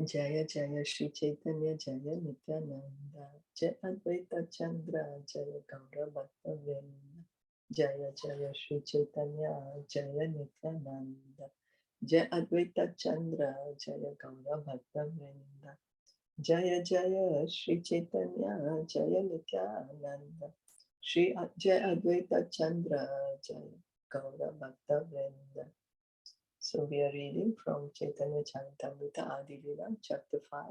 Jaya Jaya Shri Chaitanya Jaya Nityananda Jaya Advaita Chandra Jaya Gaura Bhakta Vrinda Jaya Jaya Shri Chaitanya Jaya Nityananda Jaya Advaita Chandra Jaya Gaura Bhakta Vrinda Jaya Jaya Shri Chaitanya Jaya Nityananda Jaya Advaita Chandra Jaya Gaura Bhakta Vrinda. So we are reading from Caitanya Caritamrita Adi-Lila, chapter 5,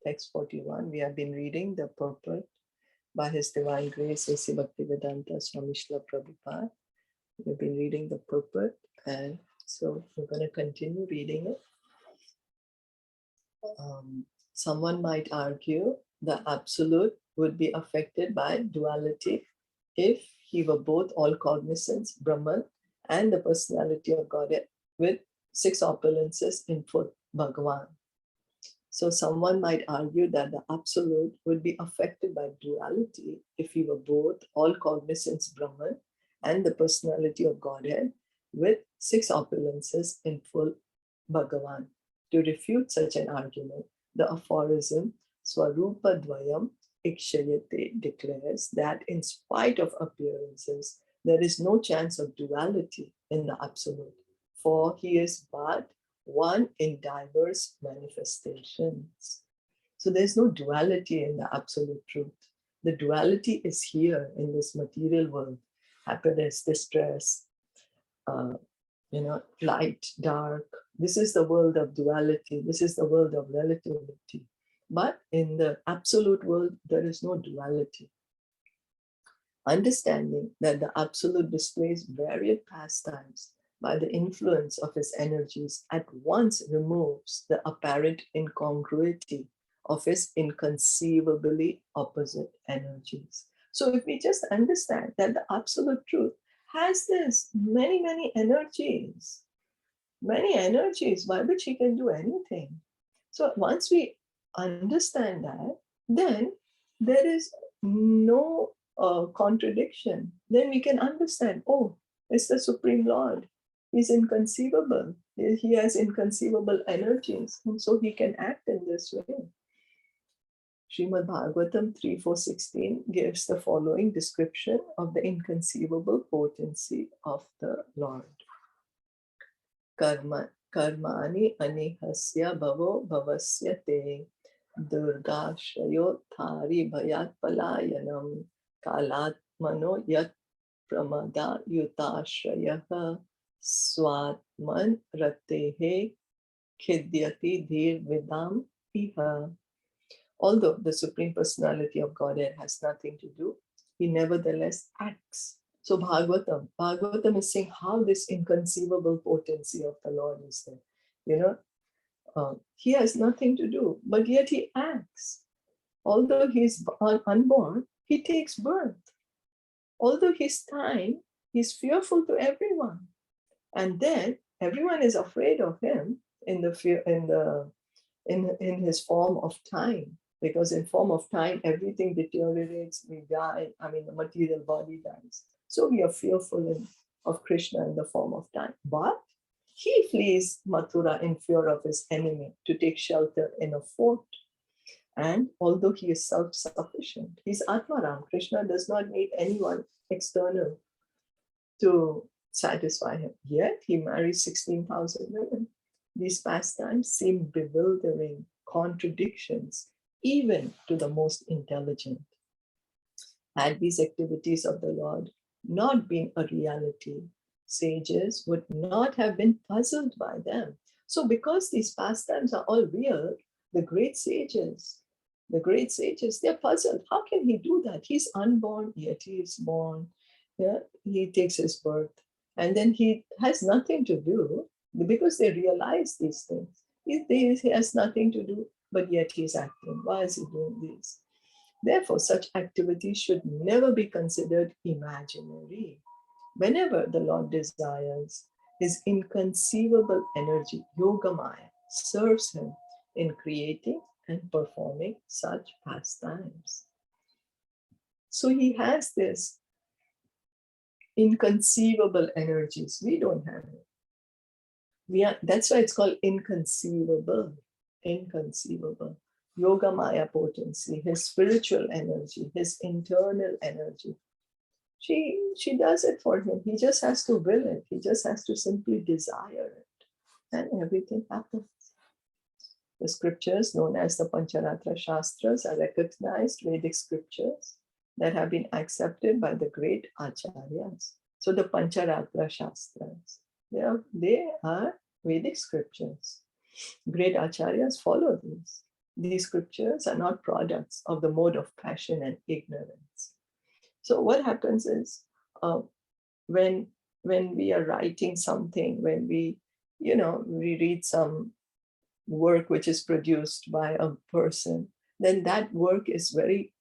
text 41. We have been reading the purport by His Divine Grace, A.C. Bhaktivedanta Swami Srila Prabhupada. We've been reading the purport, and so we're going to continue reading it. Someone might argue the Absolute would be affected by duality if he were both all cognizance, Brahman, and the personality of Godhead with 6 opulences in full, Bhagavan. So someone might argue that the Absolute would be affected by duality if he were both all cognizance, Brahman, and the personality of Godhead with 6 opulences in full, Bhagavan. To refute such an argument, the aphorism Swarupa Dvayam Ikshayate declares that in spite of appearances, there is no chance of duality in the Absolute, for he is but one in diverse manifestations. So there's no duality in the Absolute Truth. The duality is here in this material world: happiness, distress, light, dark. This is the world of duality. This is the world of relativity. But in the Absolute world, there is no duality. Understanding that the Absolute displays varied pastimes by the influence of his energies at once removes the apparent incongruity of his inconceivably opposite energies. So if we just understand that the Absolute Truth has this many energies by which he can do anything. So once we understand that, then there is no contradiction. Then we can understand, oh, it's the Supreme Lord. He's inconceivable. He has inconceivable energies, and so he can act in this way. Srimad Bhagavatam 3.4.16 gives the following description of the inconceivable potency of the Lord. Karmani anihasya bhavo bhavasya te durgashayo thari bhayat palayanam kalatmano yat pramada yutashrayah swatman ratehe khidyati dhir vidam iha. Although the Supreme Personality of Godhead has nothing to do, he nevertheless acts. So Bhagavatam is saying how this inconceivable potency of the Lord is there. He has nothing to do, but yet he acts. Although he's unborn, he takes birth. Although he's tiny, he's fearful to everyone. And then everyone is afraid of him in his form of time. Because in form of time, everything deteriorates, we die. The material body dies. So we are fearful of Krishna in the form of time. But he flees Mathura in fear of his enemy to take shelter in a fort. And although he is self-sufficient, he's Atmaram. Krishna does not need anyone external to satisfy him. Yet he marries 16,000 women. These pastimes seem bewildering contradictions even to the most intelligent. Had these activities of the Lord not been a reality, sages would not have been puzzled by them. So because these pastimes are all real, the great sages, they're puzzled. How can he do that? He's unborn, yet he is born. Yeah, he takes his birth. And then he has nothing to do because they realize these things. He has nothing to do, but yet he's acting. Why is he doing this? Therefore, such activities should never be considered imaginary. Whenever the Lord desires, his inconceivable energy, Yogamaya, serves him in creating and performing such pastimes. So he has this inconceivable energies. We don't have it. That's why it's called inconceivable. inconceivable. Yoga Maya potency, his spiritual energy, his internal energy. She does it for him. He just has to will it. He just has to simply desire it. And everything happens. The scriptures known as the Pancharatra Shastras are recognized Vedic scriptures that have been accepted by the great Acharyas. So the Pancharatra Shastras, they are Vedic scriptures. Great Acharyas follow these. These scriptures are not products of the mode of passion and ignorance. So what happens is when we are writing something, when we read some work which is produced by a person, then that work is very,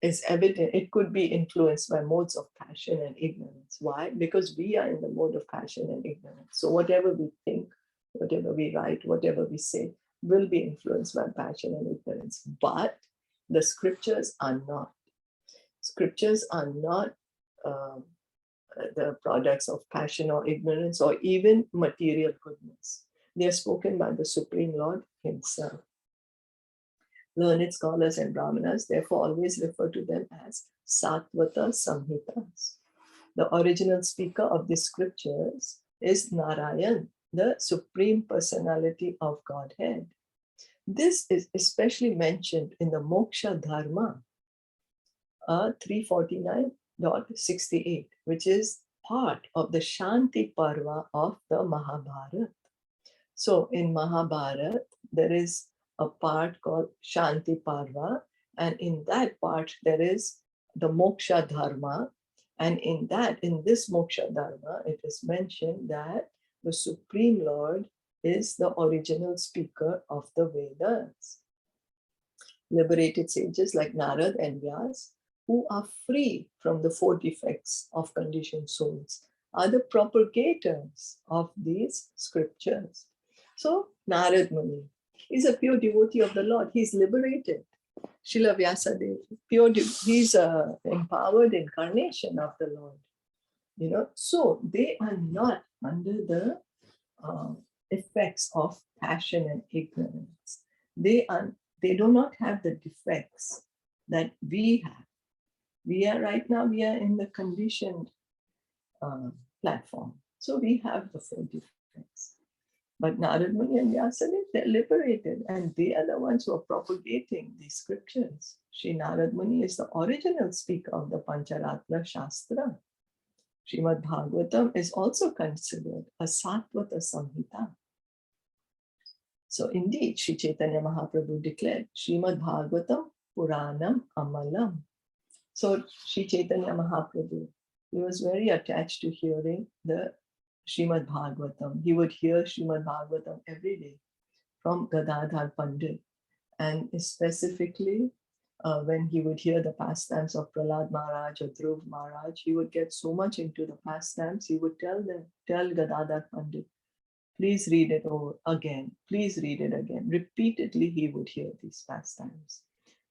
is evident. It could be influenced by modes of passion and ignorance. Why? Because we are in the mode of passion and ignorance. So whatever we think, whatever we write, whatever we say, will be influenced by passion and ignorance. But the scriptures are not. Scriptures are not the products of passion or ignorance or even material goodness. They are spoken by the Supreme Lord himself. Learned scholars and brahmanas therefore always refer to them as Sattvata Samhitas. The original speaker of these scriptures is Narayan, the Supreme Personality of Godhead. This is especially mentioned in the Moksha Dharma 349.68, which is part of the Shanti Parva of the Mahabharata. So in Mahabharata, there is a part called Shanti Parva, and in that part there is the Moksha Dharma, and in this Moksha Dharma, it is mentioned that the Supreme Lord is the original speaker of the Vedas. Liberated sages like Narad and Vyas, who are free from the 4 defects of conditioned souls, are the propagators of these scriptures. So Narad Muni is a pure devotee of the Lord. He's liberated. Srila Vyasadeva, he's an empowered incarnation of the Lord. So they are not under the effects of passion and ignorance. They do not have the defects that we have. We are in the conditioned platform. So we have the 4 defects. But Narad Muni and Vyasadeva, they're liberated, and they are the ones who are propagating these scriptures. Sri Narad Muni is the original speaker of the Pancharatra Shastra. Srimad Bhagavatam is also considered a Sattvata Samhita. So indeed, Sri Chaitanya Mahaprabhu declared, Srimad Bhagavatam Puranam Amalam. So Sri Chaitanya Mahaprabhu, he was very attached to hearing the Srimad Bhagavatam. He would hear Srimad Bhagavatam every day from Gadadhar Pandit. And specifically, when he would hear the pastimes of Prahlad Maharaj or Dhruv Maharaj, he would get so much into the pastimes, he would tell Gadadhar Pandit, please read it over again, please read it again. Repeatedly, he would hear these pastimes.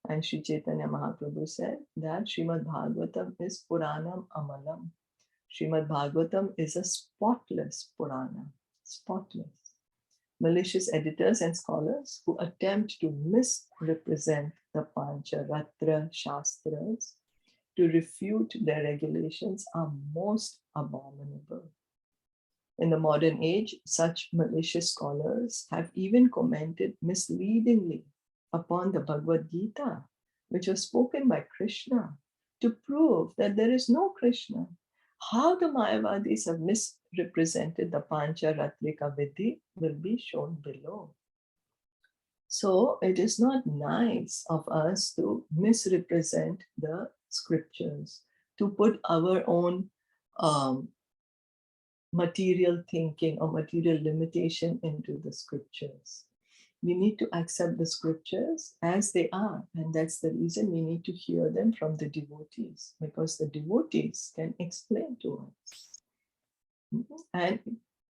And Sri Chaitanya Mahaprabhu said that Srimad Bhagavatam is Puranam Amalam. Srimad Bhagavatam is a spotless Purana, spotless. Malicious editors and scholars who attempt to misrepresent the Pancharatra Shastras to refute their regulations are most abominable. In the modern age, such malicious scholars have even commented misleadingly upon the Bhagavad Gita, which was spoken by Krishna, to prove that there is no Krishna. How the Mayavadis have misrepresented the Pancharatrika Vidhi will be shown below. So it is not nice of us to misrepresent the scriptures, to put our own material thinking or material limitation into the scriptures. We need to accept the scriptures as they are, and that's the reason we need to hear them from the devotees, because the devotees can explain to us. And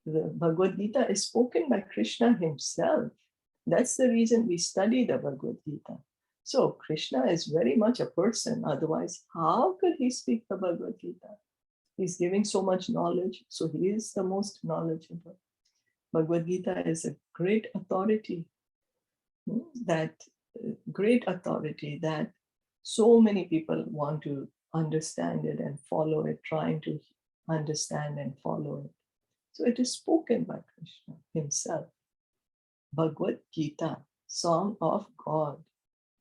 the Bhagavad Gita is spoken by Krishna himself. That's the reason we study the Bhagavad Gita. So Krishna is very much a person, otherwise how could he speak the Bhagavad Gita? He's giving so much knowledge, so he is the most knowledgeable. Bhagavad Gita is a great authority, that great authority that so many people want to understand it and follow it, trying to understand and follow it. So it is spoken by Krishna himself. Bhagavad Gita, song of God.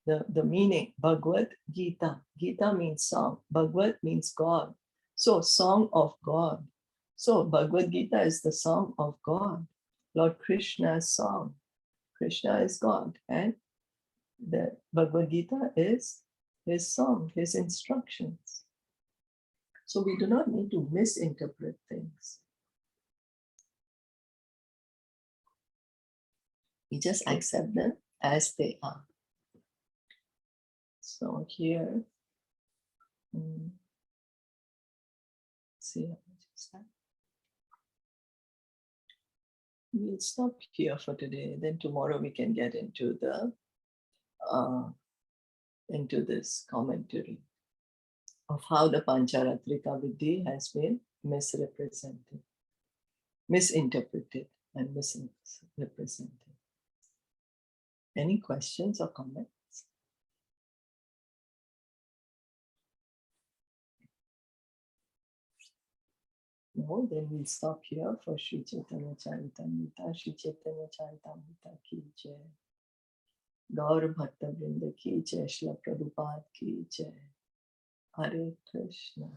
The meaning, Bhagavad Gita. Gita means song. Bhagavad means God. So song of God. So Bhagavad Gita is the song of God. Lord Krishna's song. Krishna is God. And the Bhagavad Gita is his song, his instructions. So we do not need to misinterpret things. We just accept them as they are. So here, see how much is that? We'll stop here for today. Then tomorrow we can get into the into this commentary of how the Pancharatrika Viddhi has been misrepresented, misinterpreted, and misrepresented. Any questions or comments? No, then we'll stop here for Sri Caitanya Caritamrita, Sri Caitanya Caritamrita ki jai. Gaur Bhatta Vrinda ki jai, Shilpa Prabhupada ki jai. Hare Krishna.